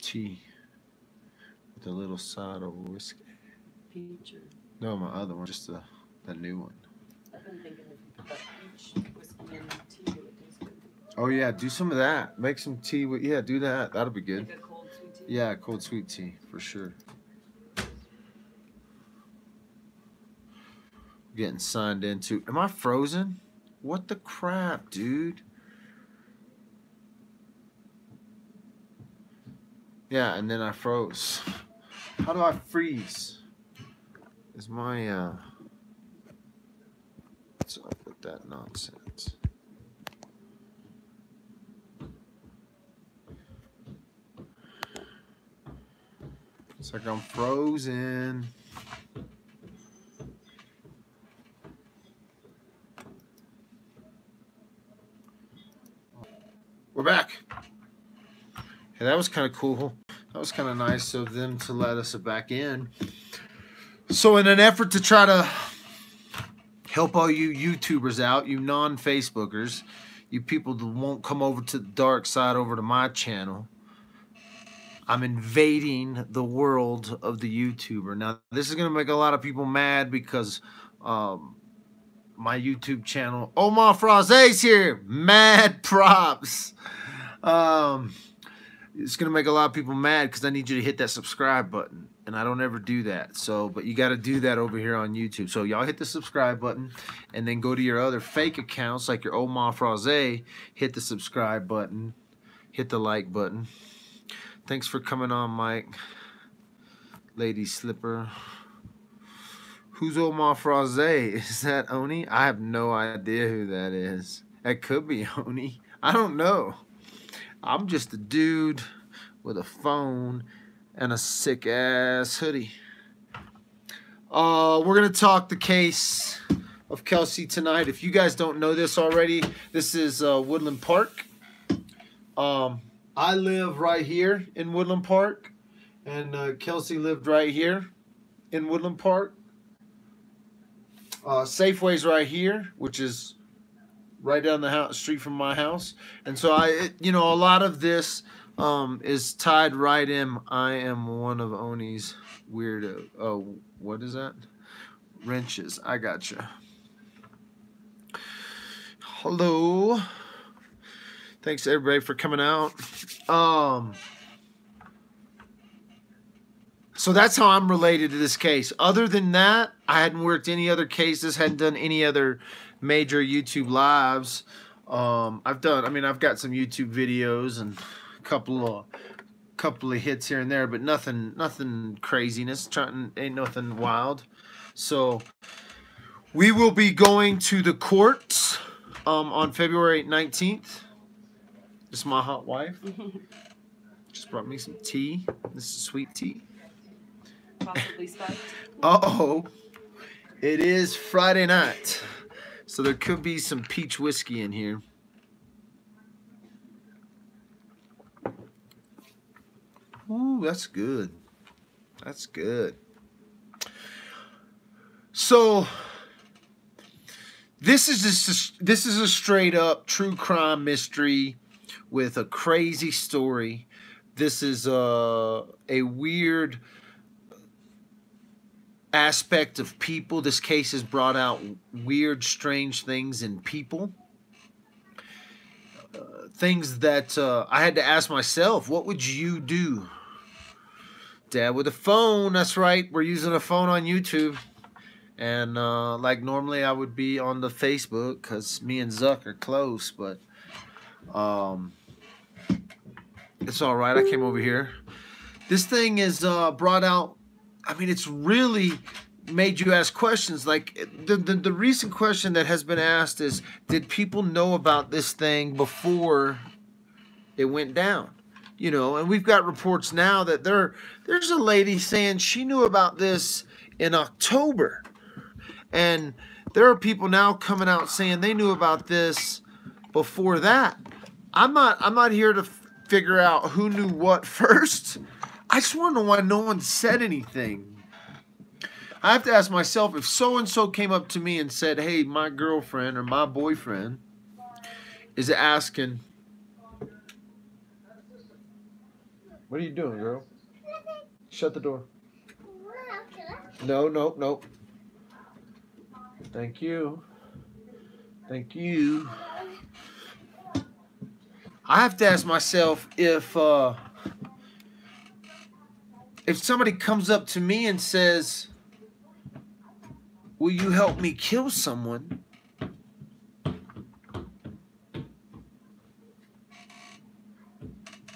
tea with a little side of whiskey. Peach or... No, my other one, just the new one. I've been thinking if you put that peach whiskey in tea, it would taste good. Oh yeah, do some of that. Make some tea with, yeah, do that. That'll be good. Like a cold sweet tea? Yeah, cold sweet tea for sure. Getting signed into. Am I frozen? What the crap, dude? Yeah, and then I froze. How do I freeze? Is my what's up with that nonsense? It's like I'm frozen. We're back. Hey, that was kind of cool. That was kind of nice of them to let us back in. So in an effort to try to help all you YouTubers out, you non-Facebookers, you people that won't come over to the dark side over to my channel, I'm invading the world of the YouTuber. Now, this is going to make a lot of people mad because my YouTube channel, Omar Fraze's here. Mad props. It's going to make a lot of people mad because I need you to hit that subscribe button. And I don't ever do that. So, but you got to do that over here on YouTube. So y'all hit the subscribe button and then go to your other fake accounts like your Omar Fraze. Hit the subscribe button. Hit the like button. Thanks for coming on, Mike. Lady Slipper. Who's Omar Fraze? Is that Oni? I have no idea who that is. That could be Oni. I don't know. I'm just a dude with a phone and a sick-ass hoodie. We're going to talk the case of Kelsey tonight. If you guys don't know this already, this is Woodland Park. I live right here in Woodland Park, and Kelsey lived right here in Woodland Park. Safeway's right here, which is right down the street from my house. And so a lot of this is tied right in. I am one of Oni's weirdo. Oh, what is that? Wrenches. I gotcha. Hello. Thanks everybody for coming out. So that's how I'm related to this case. Other than that, I hadn't worked any other cases, hadn't done any other major YouTube lives. I've got some YouTube videos and a couple of hits here and there, but nothing craziness. Ain't nothing wild. So we will be going to the courts on February 19th. This is my hot wife. Just brought me some tea. This is sweet tea. Possibly spiked. Uh-oh. It is Friday night. So there could be some peach whiskey in here. Ooh, that's good. That's good. So this is a straight up true crime mystery with a crazy story. This is a weird aspect of people. This case has brought out weird, strange things in people. Things that I had to ask myself, what would you do? Dad with a phone, that's right. We're using a phone on YouTube. And like normally I would be on the Facebook because me and Zuck are close, but it's all right. I came over here. This thing is brought out. I mean, it's really made you ask questions. Like the recent question that has been asked is, did people know about this thing before it went down? You know, and we've got reports now that there's a lady saying she knew about this in October. And there are people now coming out saying they knew about this before that. I'm not here to figure out who knew what first. I just want to know why no one said anything. I have to ask myself, if so-and-so came up to me and said, hey, my girlfriend or my boyfriend is asking What are you doing, girl? Shut the door. No, no, no. Thank you. Thank you. I have to ask myself if somebody comes up to me and says, "Will you help me kill someone?"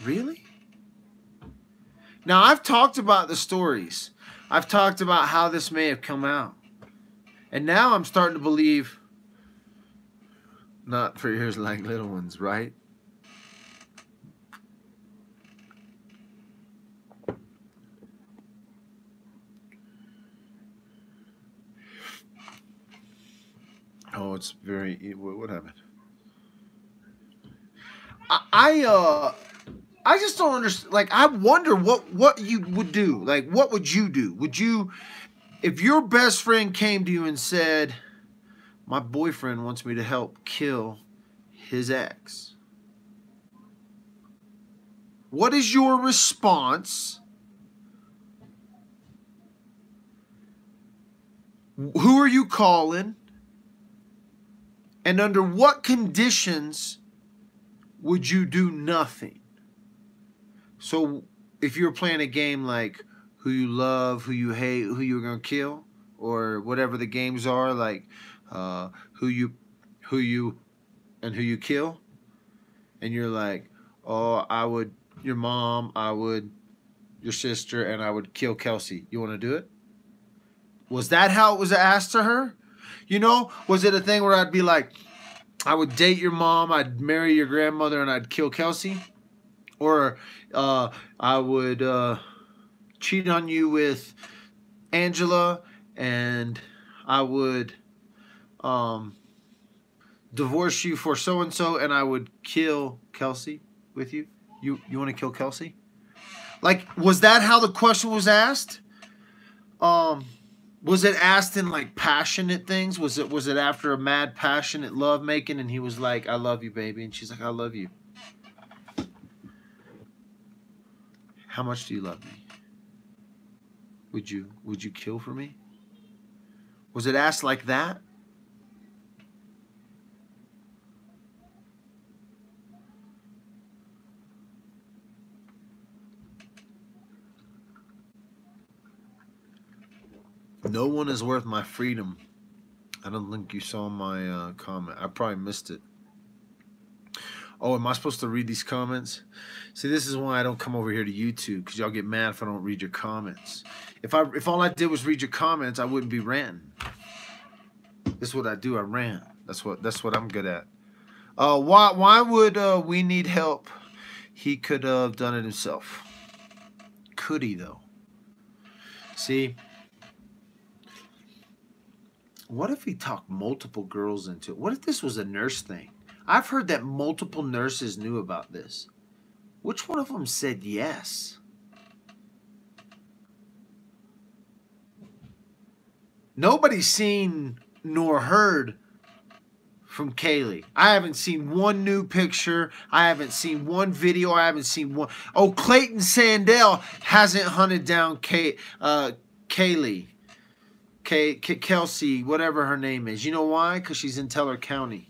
Really? Now, I've talked about the stories. I've talked about how this may have come out. And now I'm starting to believe, not for ears like little ones, right? Oh, it's very, what happened? I just don't understand. Like, I wonder what you would do. Like, what would you do? Would you, if your best friend came to you and said, "My boyfriend wants me to help kill his ex," what is your response? Who are you calling? And under what conditions would you do nothing? So if you're playing a game like who you love, who you hate, who you're going to kill, or whatever the games are, like who you kill, and you're like, "Oh, I would your mom, I would your sister, and I would kill Kelsey." You want to do it? Was that how it was asked to her? You know, was it a thing where I'd be like, "I would date your mom, I'd marry your grandmother, and I'd kill Kelsey"? Or I would cheat on you with Angela, and I would divorce you for so-and-so, and I would kill Kelsey with you? You want to kill Kelsey? Like, was that how the question was asked? Was it asked in like passionate things? Was it after a mad passionate love making, and he was like, "I love you, baby," and she's like, "I love you. How much do you love me? Would you kill for me?" Was it asked like that? No one is worth my freedom. I don't think you saw my comment. I probably missed it. Oh, am I supposed to read these comments? See, this is why I don't come over here to YouTube, because y'all get mad if I don't read your comments. If all I did was read your comments, I wouldn't be ranting. This is what I do. I rant. That's what I'm good at. Why would we need help? He could have done it himself. Could he though? See, what if he talked multiple girls into it? What if this was a nurse thing? I've heard that multiple nurses knew about this. Which one of them said yes? Nobody's seen nor heard from Kaylee. I haven't seen one new picture. I haven't seen one video. I haven't seen one. Oh, Clayton Sandell hasn't hunted down Kaylee. Kelsey, whatever her name is. You know why? Because she's in Teller County.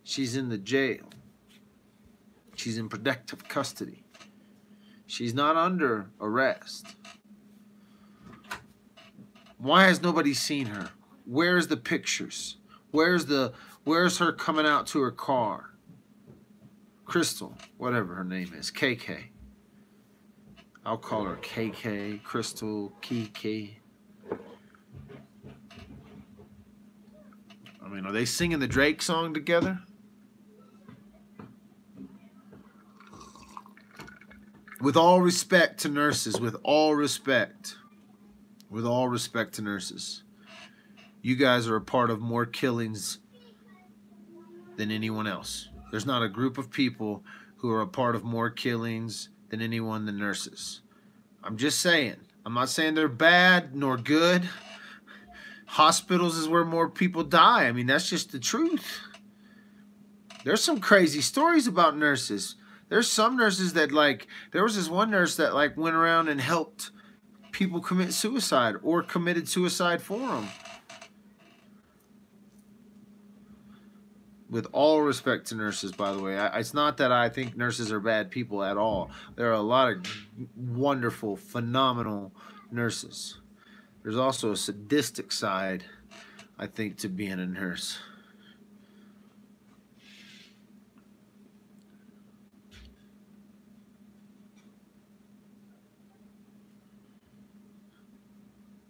She's in the jail. She's in protective custody. She's not under arrest. Why has nobody seen her? Where's the pictures? Where's her coming out to her car? Crystal, whatever her name is, KK. I'll call her KK, Crystal, Kiki. I mean, are they singing the Drake song together? With all respect to nurses, with all respect to nurses, you guys are a part of more killings than anyone else. There's not a group of people who are a part of more killings than anyone than nurses. I'm just saying. I'm not saying they're bad nor good. Hospitals is where more people die. I mean, that's just the truth. There's some crazy stories about nurses. There's some nurses that like. There was this one nurse that like went around and helped people commit suicide or committed suicide for them. With all respect to nurses, by the way, it's not that I think nurses are bad people at all. There are a lot of wonderful, phenomenal nurses. There's also a sadistic side, I think, to being a nurse.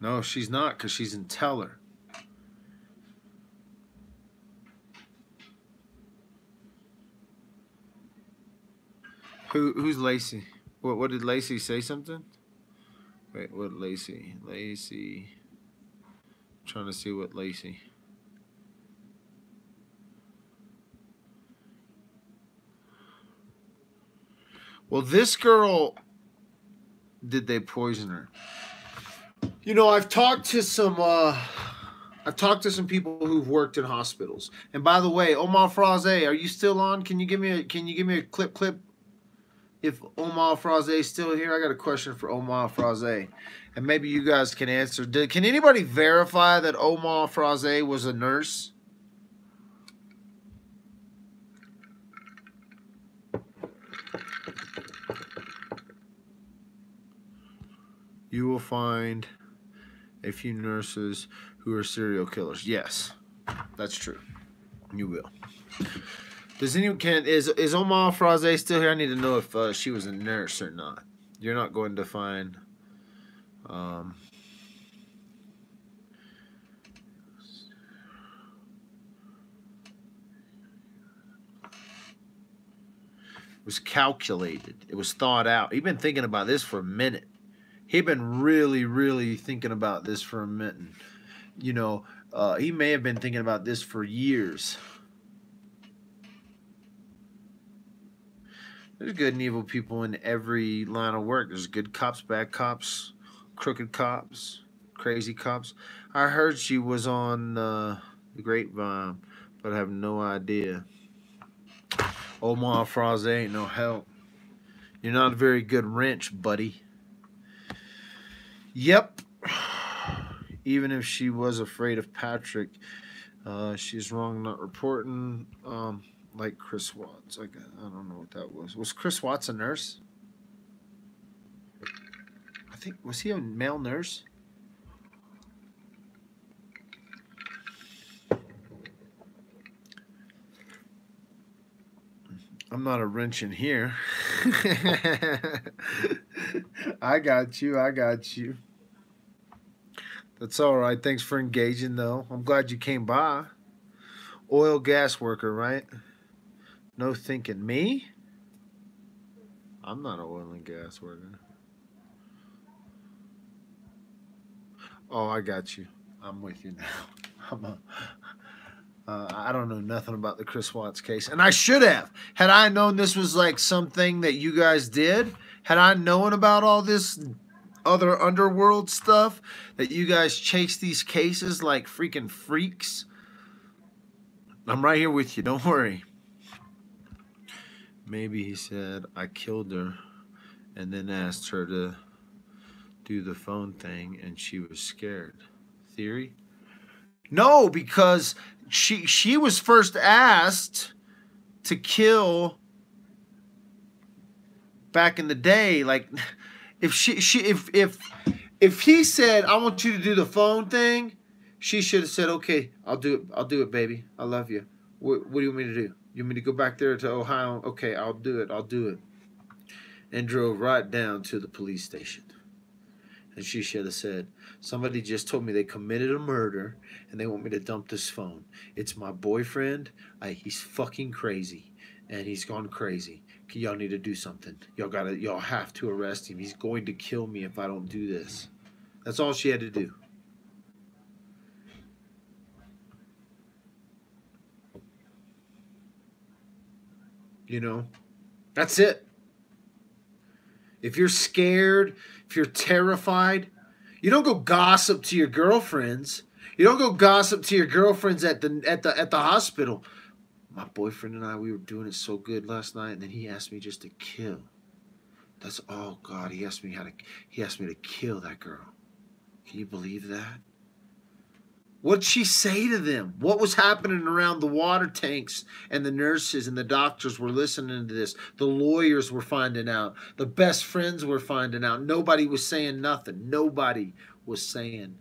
No, she's not, because she's in Teller. Who's Lacey? What did Lacey say something? Wait, what Lacey? Lacey. I'm trying to see what Lacey. Well, this girl, did they poison her? You know, I've talked to some people who've worked in hospitals. And by the way, Omar Fraze, are you still on? Can you give me a clip? If Omar Fraze is still here, I got a question for Omar Fraze. And maybe you guys can answer. Can anybody verify that Omar Fraze was a nurse? You will find a few nurses who are serial killers. Yes, that's true. You will. Does anyone is Omar Fraze still here? I need to know if she was a nurse or not. You're not going to find. It was calculated. It was thought out. He'd been thinking about this for a minute. He'd been really, really thinking about this for a minute. You know, he may have been thinking about this for years. There's good and evil people in every line of work. There's good cops, bad cops, crooked cops, crazy cops. I heard she was on the Grapevine, but I have no idea. Omar Fraze ain't no help. You're not a very good wrench, buddy. Yep. Even if she was afraid of Patrick, she's wrong not reporting. Like Chris Watts. I don't know what that was. Was Chris Watts a nurse? I think, was he a male nurse? I'm not a wrench in here. I got you. That's all right. Thanks for engaging, though. I'm glad you came by. Oil gas worker, right? No thinking. Me? I'm not an oil and gas worker. Oh, I got you. I'm with you now. I don't know nothing about the Chris Watts case. And I should have. Had I known this was like something that you guys did, had I known about all this other underworld stuff, that you guys chase these cases like freaking freaks, I'm right here with you. Don't worry. Maybe he said, I killed her and then asked her to do the phone thing and she was scared. Theory? No, because she was first asked to kill back in the day. Like, if if he said, I want you to do the phone thing, she should have said, okay, I'll do it, baby. I love you. What do you want me to do? You want me to go back there to Ohio? Okay, I'll do it. And drove right down to the police station. And she should have said, somebody just told me they committed a murder and they want me to dump this phone. It's my boyfriend. He's fucking crazy. And he's gone crazy. Y'all need to do something. Y'all have to arrest him. He's going to kill me if I don't do this. That's all she had to do. You know? That's it. If you're scared, if you're terrified, you don't go gossip to your girlfriends. You don't go gossip to your girlfriends at the hospital. My boyfriend and I, we were doing it so good last night, and then he asked me just to kill. That's oh God, he asked me to kill that girl. Can you believe that? What'd she say to them? What was happening around the water tanks, and the nurses and the doctors were listening to this. The lawyers were finding out. The best friends were finding out. Nobody was saying nothing. Nobody was saying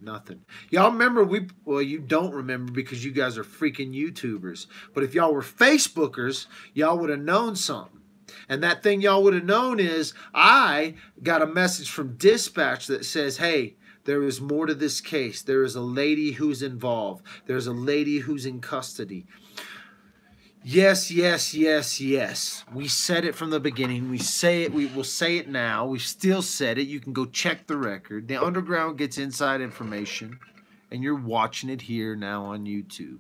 nothing. Y'all remember well, you don't remember because you guys are freaking YouTubers. But if y'all were Facebookers, y'all would have known something. And that thing y'all would have known is I got a message from dispatch that says, hey, there is more to this case. There is a lady who's involved. There's a lady who's in custody. Yes, yes, yes, yes. We said it from the beginning. We say it. We will say it now. We still said it. You can go check the record. The Underground gets inside information, and you're watching it here now on YouTube.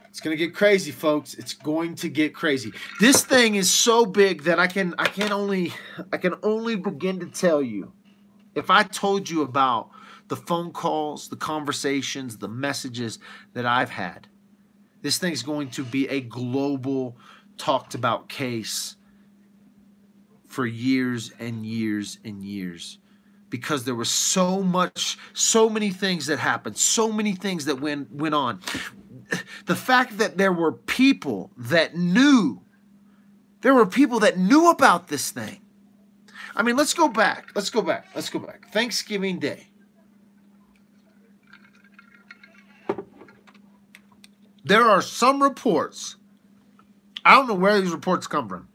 It's going to get crazy, folks. It's going to get crazy. This thing is so big that I can only begin to tell you. If I told you about the phone calls, the conversations, the messages that I've had, this thing's going to be a global talked about case for years and years and years. Because there was so many things that happened, so many things that went on. The fact that there were people that knew about this thing. I mean, let's go back. Thanksgiving Day. There are some reports. I don't know where these reports come from.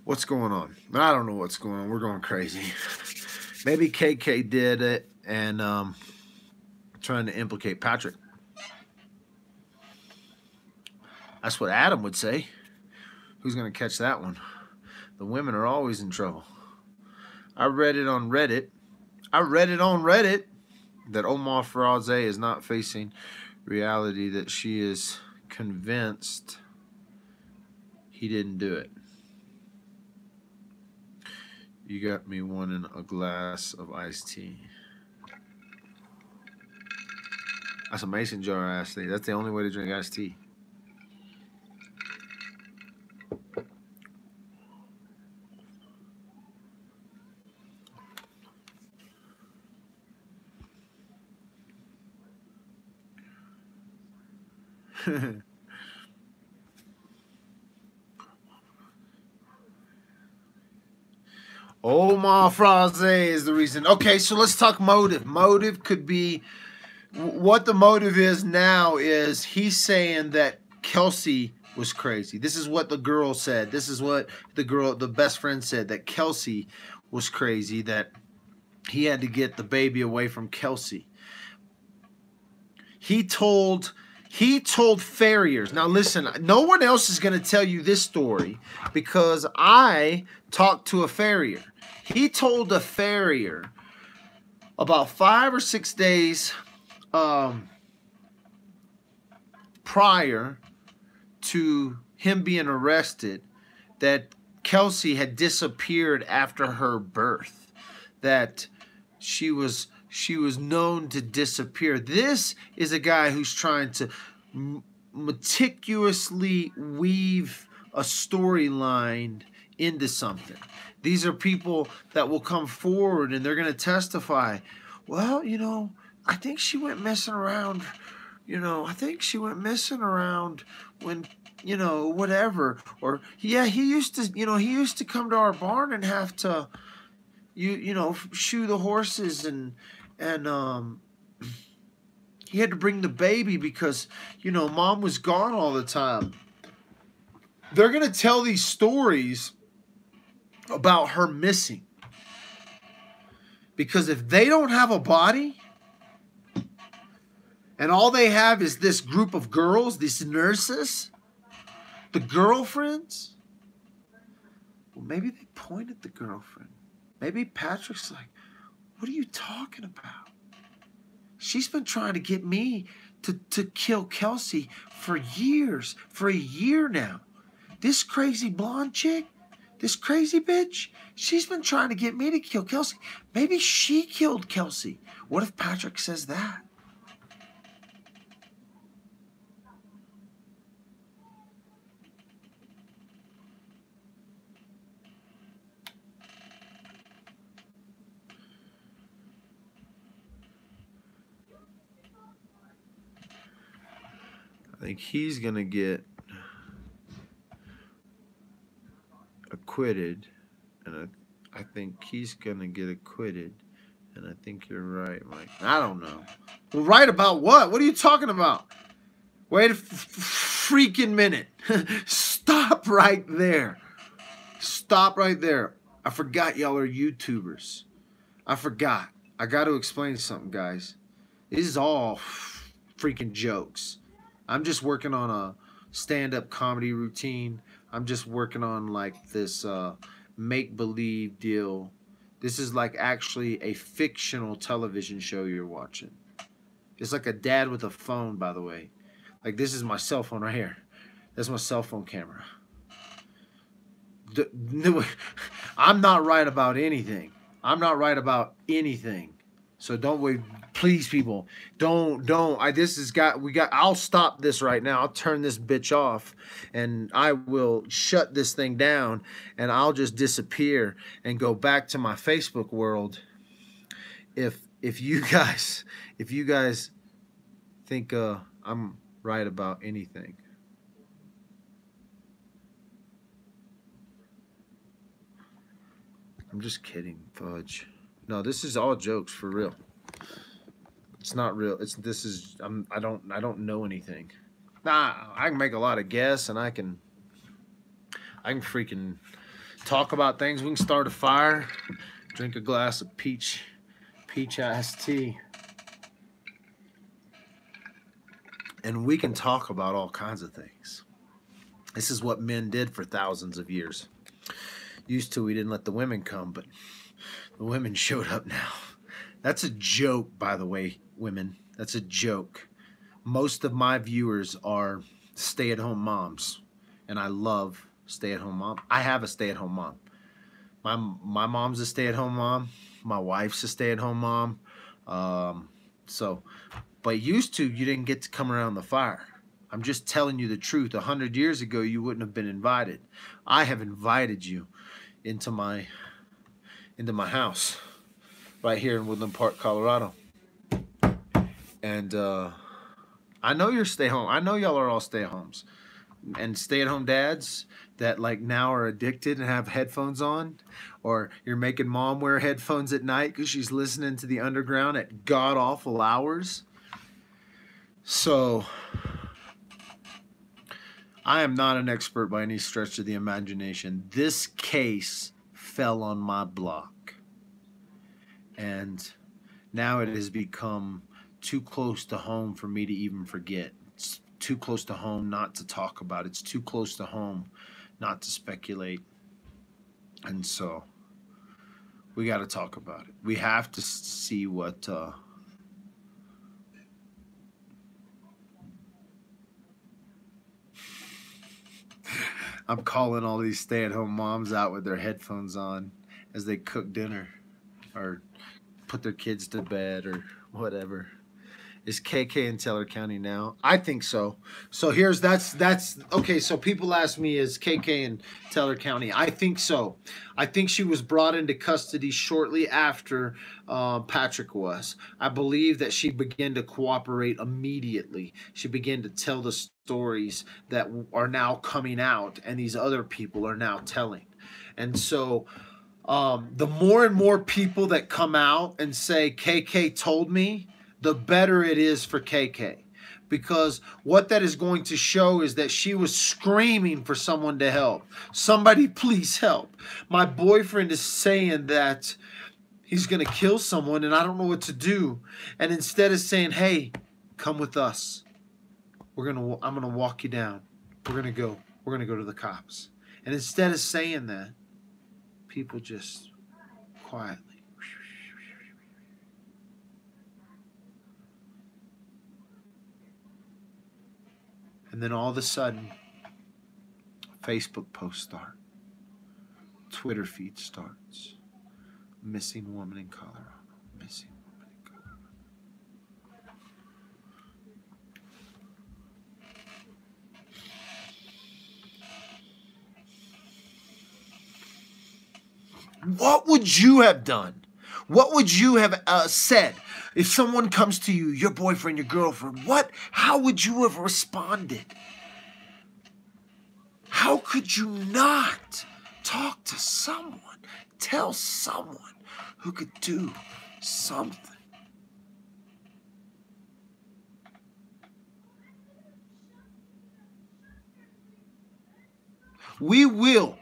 What's going on? I don't know what's going on. We're going crazy. Maybe KK did it and trying to implicate Patrick. That's what Adam would say. Who's going to catch that one? The women are always in trouble. I read it on Reddit. That Omar Faraze is not facing reality, that she is convinced he didn't do it. You got me wanting a glass of iced tea. That's a mason jar iced tea. That's the only way to drink iced tea. Omar Faraze is the reason. Okay, so let's talk motive. Motive could be, what the motive is now is he's saying that Kelsey was crazy. This is what the girl said. This is what the best friend said, that Kelsey was crazy, that he had to get the baby away from Kelsey. He told farriers. Now listen, no one else is going to tell you this story because I talked to a farrier. He told a farrier about 5 or 6 days prior to him being arrested that Kelsey had disappeared after her birth, that she was known to disappear. This is a guy who's trying to meticulously weave a storyline into something. These are people that will come forward and they're going to testify. Well, you know, I think she went messing around. You know, I think she went messing around when, you know, whatever. Or yeah, he used to come to our barn and have to, you know, shoe the horses and he had to bring the baby because, you know, mom was gone all the time. They're going to tell these stories about her missing. Because if they don't have a body and all they have is this group of girls, these nurses, the girlfriends, well, maybe they pointed the girlfriend. Maybe Patrick's like, what are you talking about? She's been trying to get me to kill Kelsey for years, for a year now. This crazy blonde chick, this crazy bitch, she's been trying to get me to kill Kelsey. Maybe she killed Kelsey. What if Patrick says that? think he's going to get acquitted, and I think he's going to get acquitted, and I think you're right, Mike. I don't know. Well, right about what? What are you talking about? Wait a freaking minute. Stop right there. Stop right there. I forgot y'all are YouTubers. I forgot. I got to explain something, guys. This is all freaking jokes. I'm just working on a stand-up comedy routine. I'm just working on like this make-believe deal. This is like actually a fictional television show you're watching. It's like a dad with a phone, by the way. Like, this is my cell phone right here. That's my cell phone camera. I'm not right about anything. I'm not right about anything. So don't wait. Please, people, don't. I'll stop this right now. I'll turn this bitch off, and I will shut this thing down, and I'll just disappear and go back to my Facebook world. If you guys think I'm right about anything. I'm just kidding, fudge. No, this is all jokes for real. It's not real. I don't know anything. Nah, I can make a lot of guess, and I can freaking talk about things. We can start a fire, drink a glass of peach iced tea. And we can talk about all kinds of things. This is what men did for thousands of years. Used to, we didn't let the women come, but the women showed up now. That's a joke, by the way, women. That's a joke. Most of my viewers are stay-at-home moms, and I love stay-at-home mom. I have a stay-at-home mom. My mom's a stay-at-home mom. My wife's a stay-at-home mom. But used to, you didn't get to come around the fire. I'm just telling you the truth. 100 years ago, you wouldn't have been invited. I have invited you into my house right here in Woodland Park, Colorado. And I know you're stay-home. I know y'all are all stay-at-homes. And stay-at-home dads that like now are addicted and have headphones on, or you're making mom wear headphones at night because she's listening to the underground at god-awful hours. So, I am not an expert by any stretch of the imagination. This case fell on my block. And now it has become too close to home for me to even forget. It's too close to home not to talk about. It's too close to home not to speculate. And so, we got to talk about it. We have to see what... I'm calling all these stay-at-home moms out with their headphones on as they cook dinner or put their kids to bed or whatever. Is KK in Teller County now? I think so. So that's okay. So people ask me, is KK in Teller County? I think so. I think she was brought into custody shortly after Patrick was. I believe that she began to cooperate immediately. She began to tell the stories that are now coming out, and these other people are now telling. And so the more and more people that come out and say KK told me, the better it is for KK. Because what that is going to show is that she was screaming for someone to help. Somebody please help. My boyfriend is saying that he's going to kill someone and I don't know what to do. And instead of saying, hey, come with us. I'm going to walk you down. We're going to go to the cops. And instead of saying that, people just quietly. And then all of a sudden, Facebook posts start. Twitter feed starts. Missing woman in Colorado. Missing woman in Colorado. What would you have done? What would you have said? If someone comes to you, your boyfriend, your girlfriend, how would you have responded? How could you not talk to someone, tell someone who could do something? We will,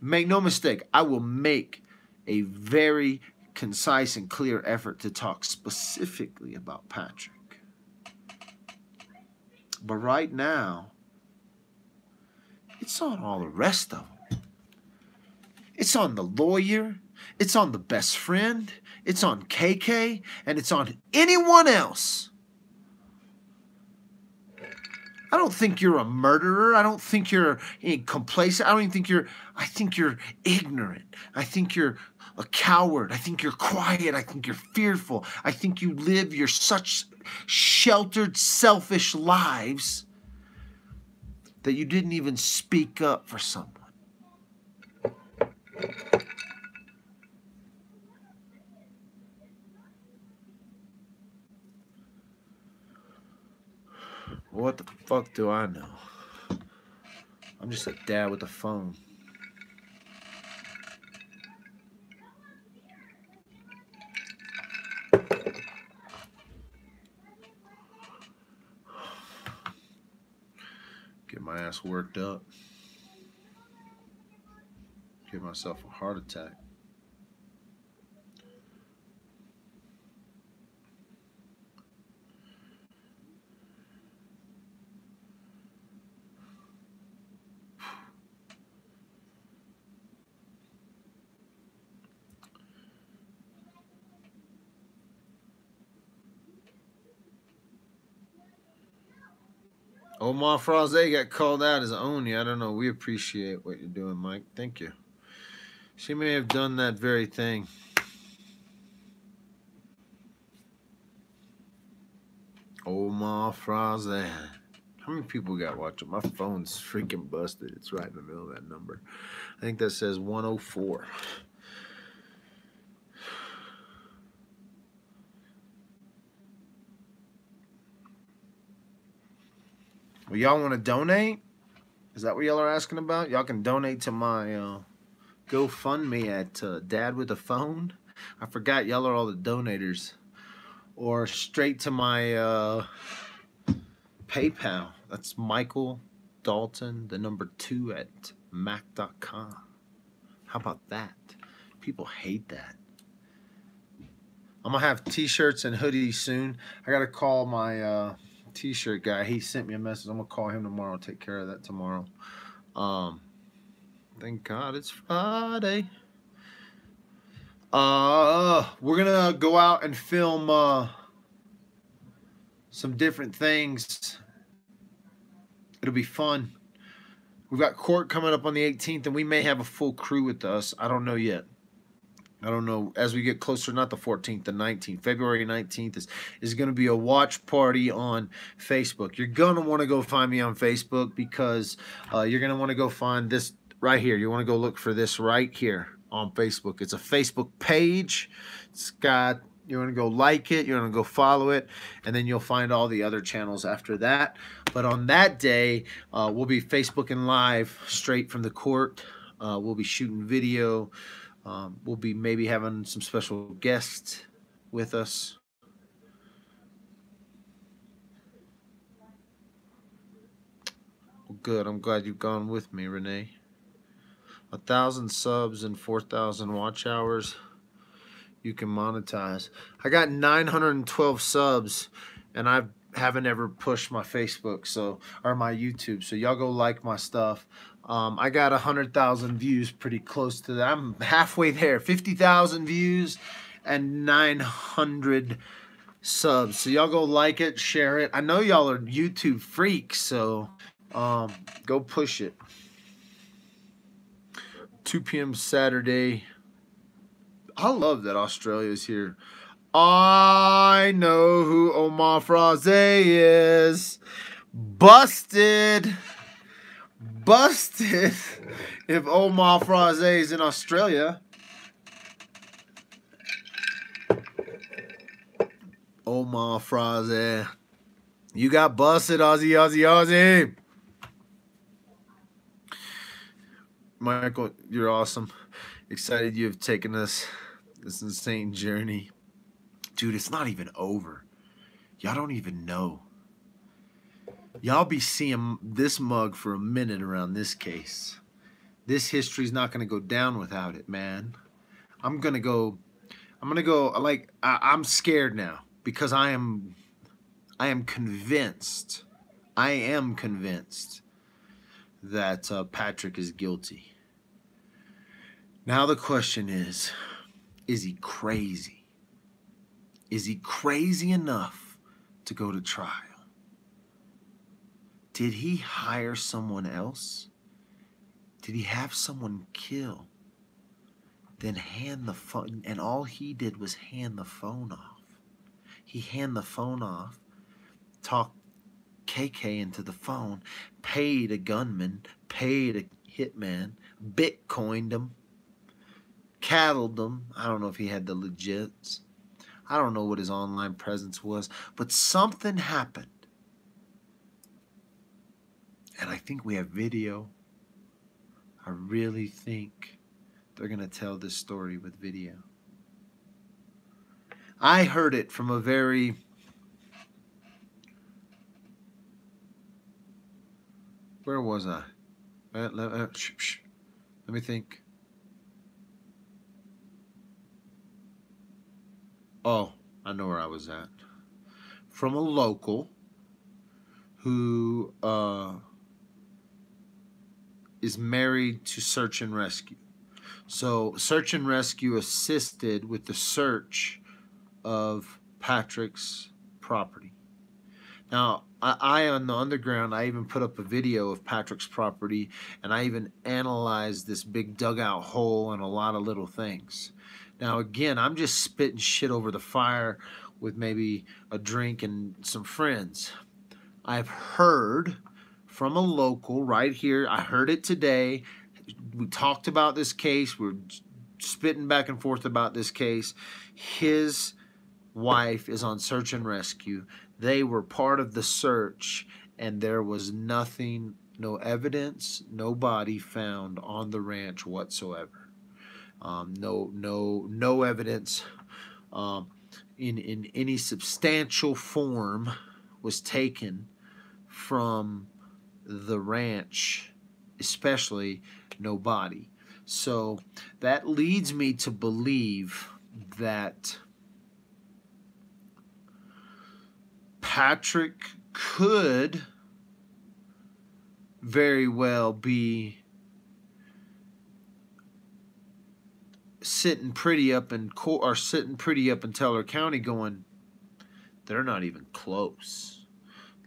make no mistake, I will make a very concise and clear effort to talk specifically about Patrick. But right now, it's on all the rest of them. It's on the lawyer, it's on the best friend, it's on KK, and it's on anyone else. I don't think you're a murderer. I don't think you're complacent. I think you're ignorant. I think you're a coward. I think you're quiet. I think you're fearful. I think you live your such sheltered, selfish lives that you didn't even speak up for someone. What the fuck do I know? I'm just a dad with a phone. Get my ass worked up. Give myself a heart attack. Omar Fraze got called out as Oni. I don't know. We appreciate what you're doing, Mike. Thank you. She may have done that very thing. Omar Fraze. How many people got watching? My phone's freaking busted. It's right in the middle of that number. I think that says 104. Well, y'all want to donate? Is that what y'all are asking about? Y'all can donate to my GoFundMe at Dad with a Phone. I forgot y'all are all the donators. Or straight to my PayPal. That's Michael Dalton, the number 2 at Mac.com. How about that? People hate that. I'm going to have t-shirts and hoodies soon. I got to call my t-shirt guy. He sent me a message. I'm going to call him tomorrow. Take care of that tomorrow. Thank God it's Friday. We're going to go out and film some different things. It'll be fun. We've got court coming up on the 18th, and we may have a full crew with us. I don't know yet. I don't know. As we get closer, not the 14th, the 19th. February 19th is going to be a watch party on Facebook. You're going to want to go find me on Facebook because you're going to want to go find this right here. You want to go look for this right here on Facebook. It's a Facebook page. It's got... You want to go like it, you want to go follow it, and then you'll find all the other channels after that. But on that day, we'll be Facebooking live straight from the court. We'll be shooting video. We'll be maybe having some special guests with us. Well, good. I'm glad you've gone with me, Renee. 1,000 subs and 4,000 watch hours. You can monetize. I got 912 subs, and I haven't ever pushed my Facebook or my YouTube. So y'all go like my stuff. I got 100,000 views, pretty close to that. I'm halfway there. 50,000 views and 900 subs. So y'all go like it, share it. I know y'all are YouTube freaks, so go push it. 2 p.m. Saturday. I love that Australia's here. I know who Omar Fraze is. Busted. Busted. If Omar Fraze is in Australia. Omar Fraze. You got busted, Aussie, Aussie, Aussie. Michael, you're awesome. Excited you have taken us this insane journey. Dude, it's not even over. Y'all don't even know. Y'all be seeing this mug for a minute around this case. This history's not going to go down without it, man. I'm going to go, like, I'm scared now because I am convinced that Patrick is guilty. Now the question is he crazy? Is he crazy enough to go to trial? Did he hire someone else? Did he have someone kill? Then hand the phone, and all he did was hand the phone off. He handed the phone off, talked KK into the phone, paid a gunman, paid a hitman, Bitcoined him, cattled him. I don't know if he had the legits. I don't know what his online presence was, but something happened. And I think we have video. I really think they're going to tell this story with video. I heard it from a very... Where was I? Let me think. Oh, I know where I was at. From a local who is married to Search and Rescue. So Search and Rescue assisted with the search of Patrick's property. Now, I on the underground, I even put up a video of Patrick's property, and I even analyzed this big dugout hole and a lot of little things. Now, again, I'm just spitting shit over the fire with maybe a drink and some friends. I've heard from a local right here. I heard it today. We talked about this case. We're spitting back and forth about this case. His wife is on Search and Rescue. They were part of the search, and there was nothing, no evidence, no body found on the ranch whatsoever. No evidence in any substantial form was taken from the ranch, especially no body. So that leads me to believe that Patrick could very well be sitting pretty up in court, or sitting pretty up in Teller County going, they're not even close.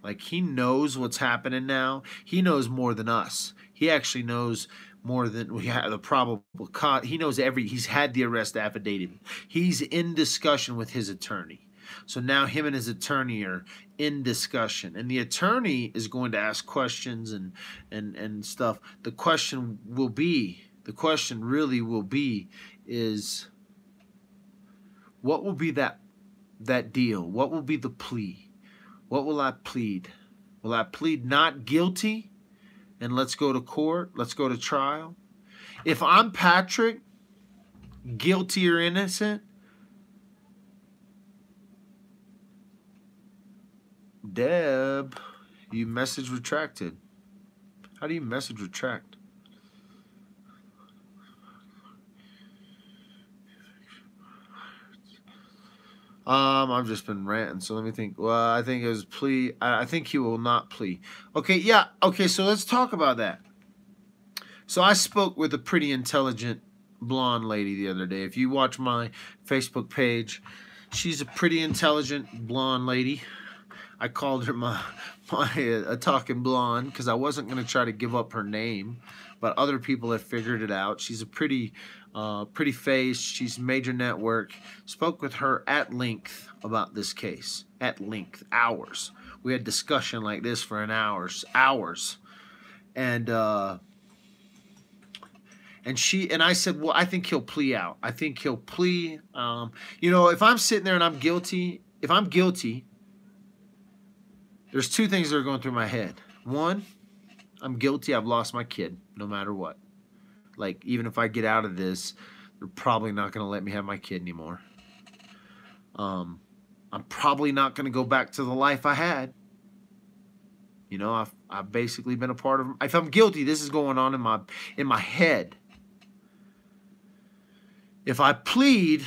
Like, he knows what's happening now. He knows more than us. He actually knows more than we have the probable cause. He knows he's had the arrest affidavit. He's in discussion with his attorney. So now him and his attorney are in discussion, and the attorney is going to ask questions and stuff. The question really will be is, what will be that deal? What will be the plea? What will I plead? Will I plead not guilty and let's go to court? Let's go to trial? If I'm Patrick, guilty or innocent, Deb, you message retracted. How do you message retract? I've just been ranting, so let me think. Well, I think it was plea. I think he will not plea. Okay, yeah. Okay, so let's talk about that. So I spoke with a pretty intelligent blonde lady the other day. If you watch my Facebook page, she's a pretty intelligent blonde lady. I called her my talking blonde because I wasn't going to try to give up her name, but other people have figured it out. She's a pretty face. She's major network. Spoke with her at length about this case. At length, hours. We had discussion like this for hours. And I said, well, I think he'll plea out. I think he'll plea. You know, if I'm sitting there and I'm guilty if I'm guilty, there's two things that are going through my head. One, I'm guilty. I've lost my kid, no matter what. Like, even if I get out of this, they're probably not going to let me have my kid anymore. I'm probably not going to go back to the life I had. You know, I've basically been a part of. If I'm guilty, this is going on in my head. If I plead,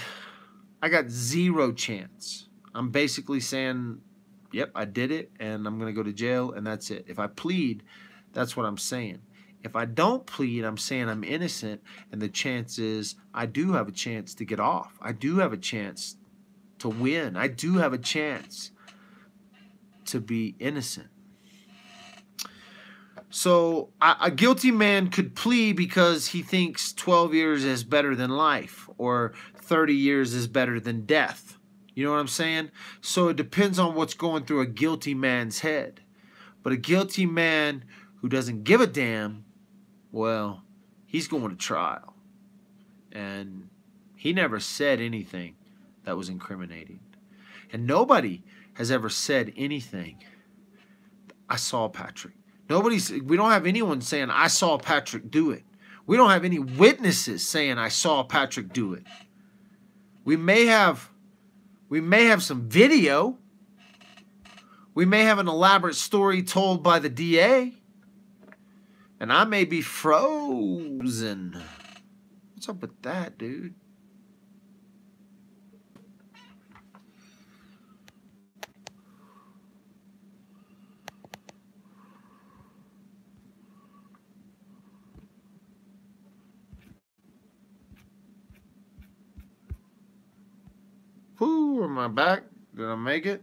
I got zero chance. I'm basically saying, yep, I did it, and I'm going to go to jail, and that's it. If I plead, that's what I'm saying. If I don't plead, I'm saying I'm innocent, and the chance is I do have a chance to get off. I do have a chance to win. I do have a chance to be innocent. So a guilty man could plead because he thinks 12 years is better than life, or 30 years is better than death. You know what I'm saying? So it depends on what's going through a guilty man's head. But a guilty man who doesn't give a damn, well, he's going to trial. And he never said anything that was incriminating. And nobody has ever said anything. I saw Patrick. We don't have anyone saying, I saw Patrick do it. We don't have any witnesses saying, I saw Patrick do it. We may have some video. We may have an elaborate story told by the DA. And I may be frozen. What's up with that, dude? Whoo, am I back? Did I make it?